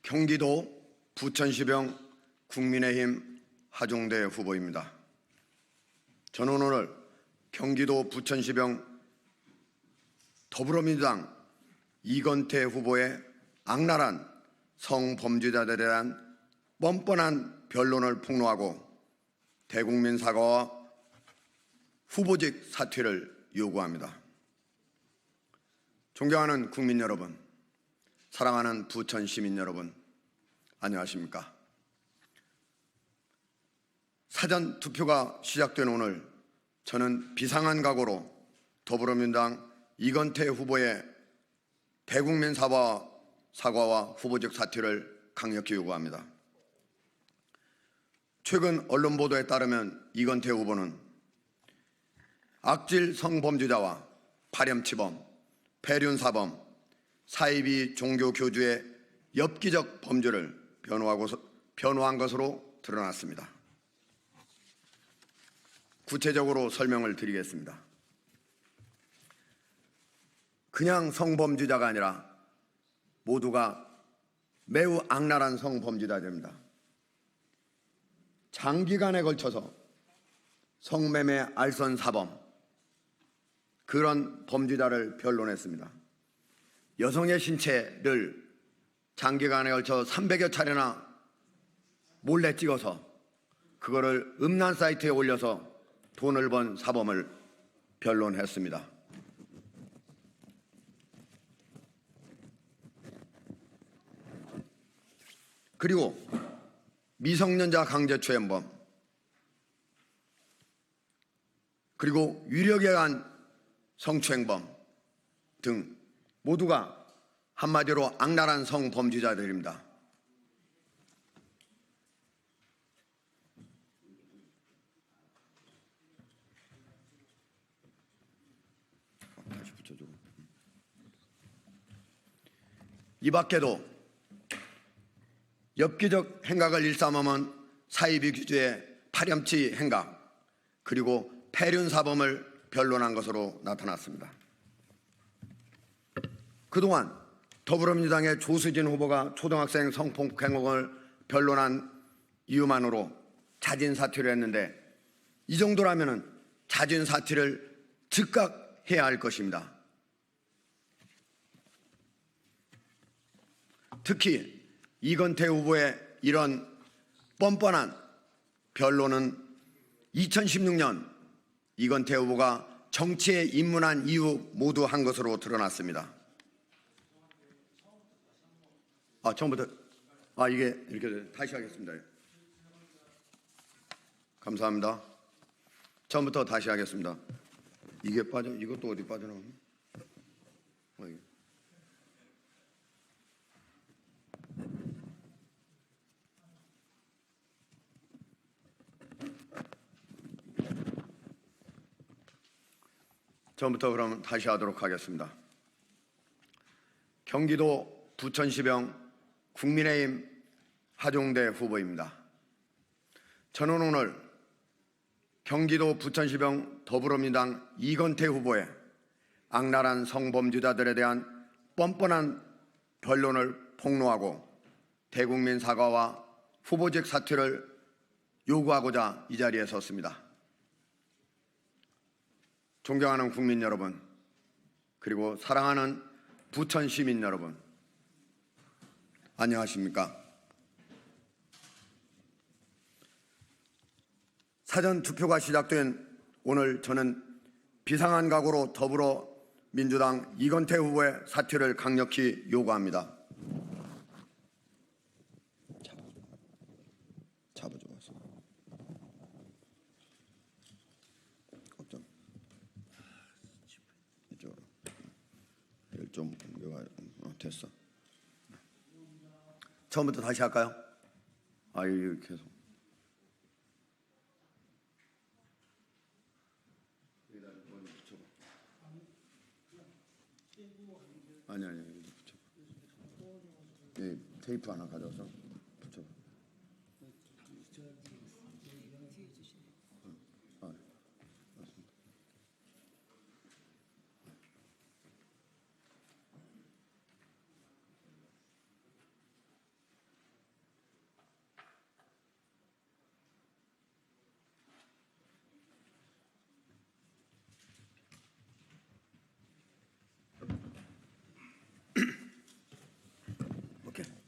경기도 부천시병 국민의힘 하종대 후보입니다. 저는 오늘 경기도 부천시병 더불어민주당 이건태 후보의 악랄한 성범죄자들에 대한 뻔뻔한 변론을 폭로하고 대국민 사과와 후보직 사퇴를 요구합니다. 존경하는 국민 여러분, 사랑하는 부천 시민 여러분, 안녕하십니까? 사전 투표가 시작된 오늘 저는 비상한 각오로 더불어민주당 이건태 후보의 대국민 사과와 후보직 사퇴를 강력히 요구합니다. 최근 언론 보도에 따르면 이건태 후보는 악질 성범죄자와 파렴치범, 폐륜사범, 사이비 종교교주의 엽기적 범죄를 변호한 것으로 드러났습니다. 구체적으로 설명을 드리겠습니다. 그냥 성범죄자가 아니라 모두가 매우 악랄한 성범죄자들입니다. 장기간에 걸쳐서 성매매 알선사범, 그런 범죄자를 변론했습니다. 여성의 신체를 장기간에 걸쳐 300여 차례나 몰래 찍어서 그거를 음란 사이트에 올려서 돈을 번 사범을 변론했습니다. 그리고 미성년자 강제추행범, 그리고 유력에 의한 성추행범 등 모두가 한마디로 악랄한 성범죄자들입니다. 이 밖에도 엽기적 행각을 일삼으면 사이비 규제의 파렴치 행각, 그리고 폐륜사범을 변론한 것으로 나타났습니다. 그동안 더불어민주당의 조수진 후보가 초등학생 성폭력 행동을 변론한 이유만으로 자진 사퇴를 했는데, 이 정도라면 자진 사퇴를 즉각 해야 할 것입니다. 특히 이건태 후보의 이런 뻔뻔한 변론은 2016년 이건태 후보가 정치에 입문한 이후 모두 한 것으로 드러났습니다. 처음부터 이게 이렇게 다시 하겠습니다. 감사합니다. 처음부터 다시 하겠습니다. 이게 이것도 어디 빠져나오니? 처음부터 그러면 다시 하도록 하겠습니다. 경기도 부천시병 국민의힘 하종대 후보입니다. 저는 오늘 경기도 부천시병 더불어민주당 이건태 후보의 악랄한 성범죄자들에 대한 뻔뻔한 변론을 폭로하고 대국민 사과와 후보직 사퇴를 요구하고자 이 자리에 섰습니다. 존경하는 국민 여러분, 그리고 사랑하는 부천 시민 여러분, 안녕하십니까? 사전 투표가 시작된 오늘 저는 비상한 각오로 더불어민주당 이건태 후보의 사퇴를 강력히 요구합니다. 잡아줘. 좀 됐어. 처음부터 다시 할까요? 이거 계속. 아니 여기 붙여봐. 테이프 하나 가져와서 붙여봐.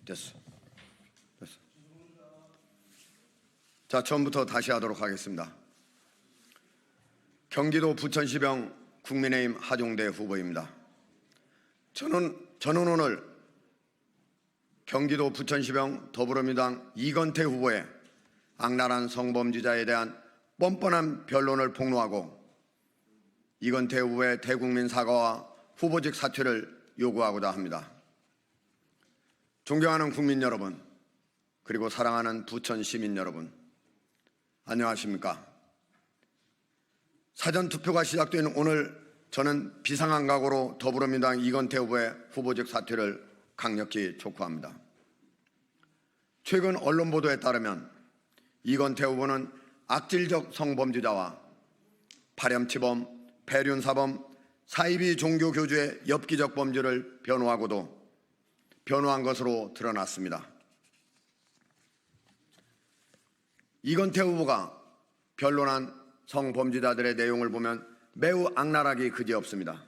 됐어. 자, 처음부터 다시 하도록 하겠습니다. 경기도 부천시병 국민의힘 하종대 후보입니다. 저는 오늘 경기도 부천시병 더불어민주당 이건태 후보의 악랄한 성범죄자에 대한 뻔뻔한 변론을 폭로하고 이건태 후보의 대국민 사과와 후보직 사퇴를 요구하고자 합니다. 존경하는 국민 여러분, 그리고 사랑하는 부천 시민 여러분, 안녕하십니까? 사전투표가 시작된 오늘 저는 비상한 각오로 더불어민주당 이건태 후보의 후보직 사퇴를 강력히 촉구합니다. 최근 언론 보도에 따르면 이건태 후보는 악질적 성범죄자와 파렴치범, 폐륜사범, 사이비 종교교주의 엽기적 범죄를 변호한 것으로 드러났습니다. 이건태 후보가 변론한 성범죄자들의 내용을 보면 매우 악랄하기 그지없습니다.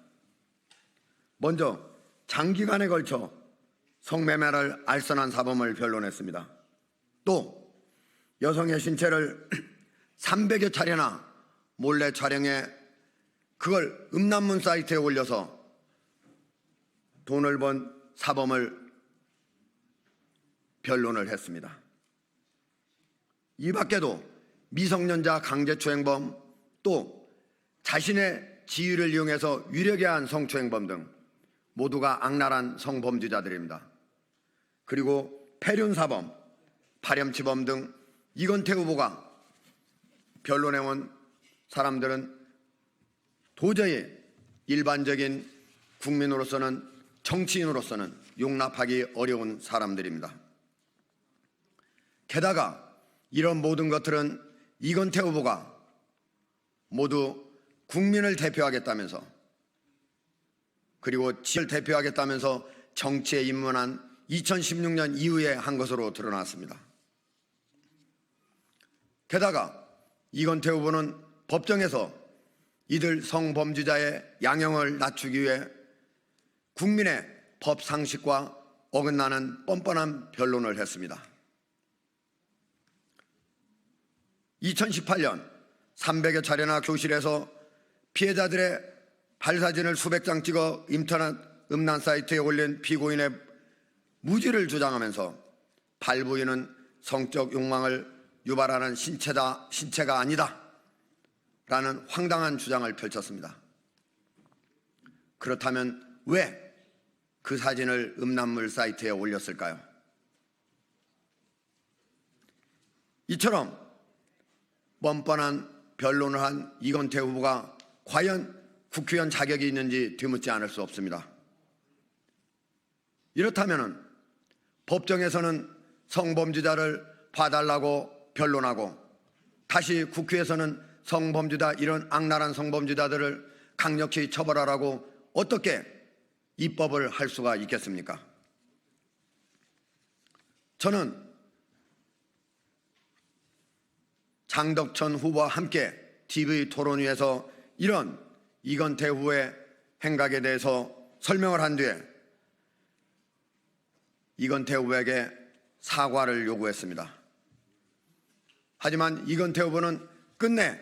먼저 장기간에 걸쳐 성매매를 알선한 사범을 변론했습니다. 또 여성의 신체를 300여 차례나 몰래 촬영해 그걸 음란문 사이트에 올려서 돈을 번 사범을 변론을 했습니다. 이 밖에도 미성년자 강제추행범, 또 자신의 지위를 이용해서 유력에 한 성추행범 등 모두가 악랄한 성범죄자들입니다. 그리고 폐륜사범, 파렴치범 등 이건태 후보가 변론해온 사람들은 도저히 일반적인 국민으로서는, 정치인으로서는 용납하기 어려운 사람들입니다. 게다가 이런 모든 것들은 이건태 후보가 모두 국민을 대표하겠다면서, 그리고 지를 대표하겠다면서 정치에 입문한 2016년 이후에 한 것으로 드러났습니다. 게다가 이건태 후보는 법정에서 이들 성범죄자의 양형을 낮추기 위해 국민의 법 상식과 어긋나는 뻔뻔한 변론을 했습니다. 2018년 300여 차례나 교실에서 피해자들의 발사진을 수백 장 찍어 인터넷 음란 사이트에 올린 피고인의 무죄를 주장하면서 발부인은 성적 욕망을 유발하는 신체가 아니다 라는 황당한 주장을 펼쳤습니다. 그렇다면 왜 그 사진을 음란물 사이트에 올렸을까요? 이처럼 뻔뻔한 변론을 한 이건태 후보가 과연 국회의원 자격이 있는지 되묻지 않을 수 없습니다. 이렇다면 법정에서는 성범죄자를 봐달라고 변론하고 다시 국회에서는 성범죄자, 이런 악랄한 성범죄자들을 강력히 처벌하라고 어떻게 입법을 할 수가 있겠습니까? 저는 장덕천 후보와 함께 TV 토론위에서 이런 이건태 후보의 행각에 대해서 설명을 한 뒤에 이건태 후보에게 사과를 요구했습니다. 하지만 이건태 후보는 끝내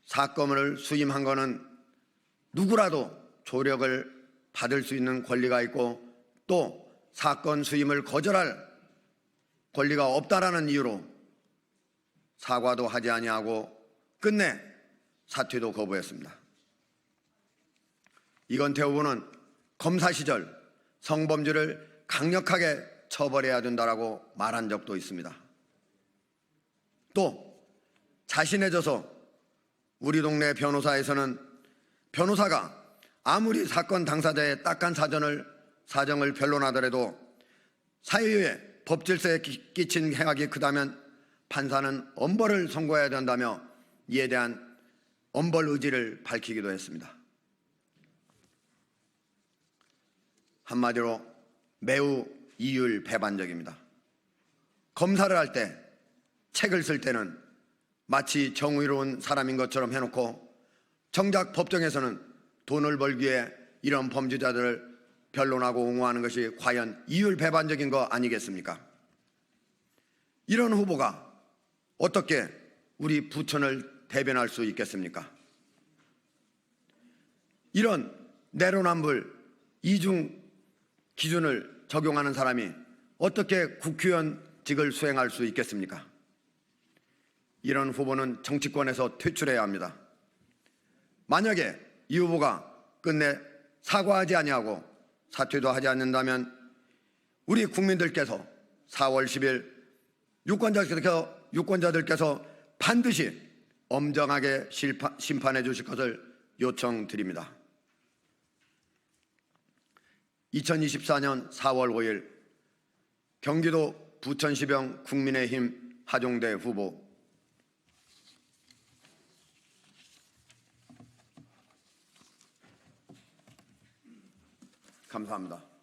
사건을 수임한 것은 누구라도 조력을 받을 수 있는 권리가 있고 또 사건 수임을 거절할 권리가 없다라는 이유로 사과도 하지 아니하고 끝내 사퇴도 거부했습니다. 이건태 후보는 검사 시절 성범죄를 강력하게 처벌해야 된다라고 말한 적도 있습니다. 또 자신해져서 우리 동네 변호사에서는 변호사가 아무리 사건 당사자의 딱한 사정을 변론하더라도 사회에 법질서에 끼친 행악이 크다면 판사는 엄벌을 선고해야 된다며 이에 대한 엄벌 의지를 밝히기도 했습니다. 한마디로 매우 이율배반적입니다. 검사를 할 때, 책을 쓸 때는 마치 정의로운 사람인 것처럼 해놓고 정작 법정에서는 돈을 벌기 위해 이런 범죄자들을 변론하고 옹호하는 것이 과연 이율배반적인 거 아니겠습니까? 이런 후보가 어떻게 우리 부천을 대변할 수 있겠습니까? 이런 내로남불 이중 기준을 적용하는 사람이 어떻게 국회의원직을 수행할 수 있겠습니까? 이런 후보는 정치권에서 퇴출해야 합니다. 만약에 이 후보가 끝내 사과하지 아니하고 사퇴도 하지 않는다면 우리 국민들께서 4월 10일 유권자들께서 반드시 엄정하게 심판해 주실 것을 요청드립니다. 2024년 4월 5일 경기도 부천시병 국민의힘 하종대 후보 감사합니다.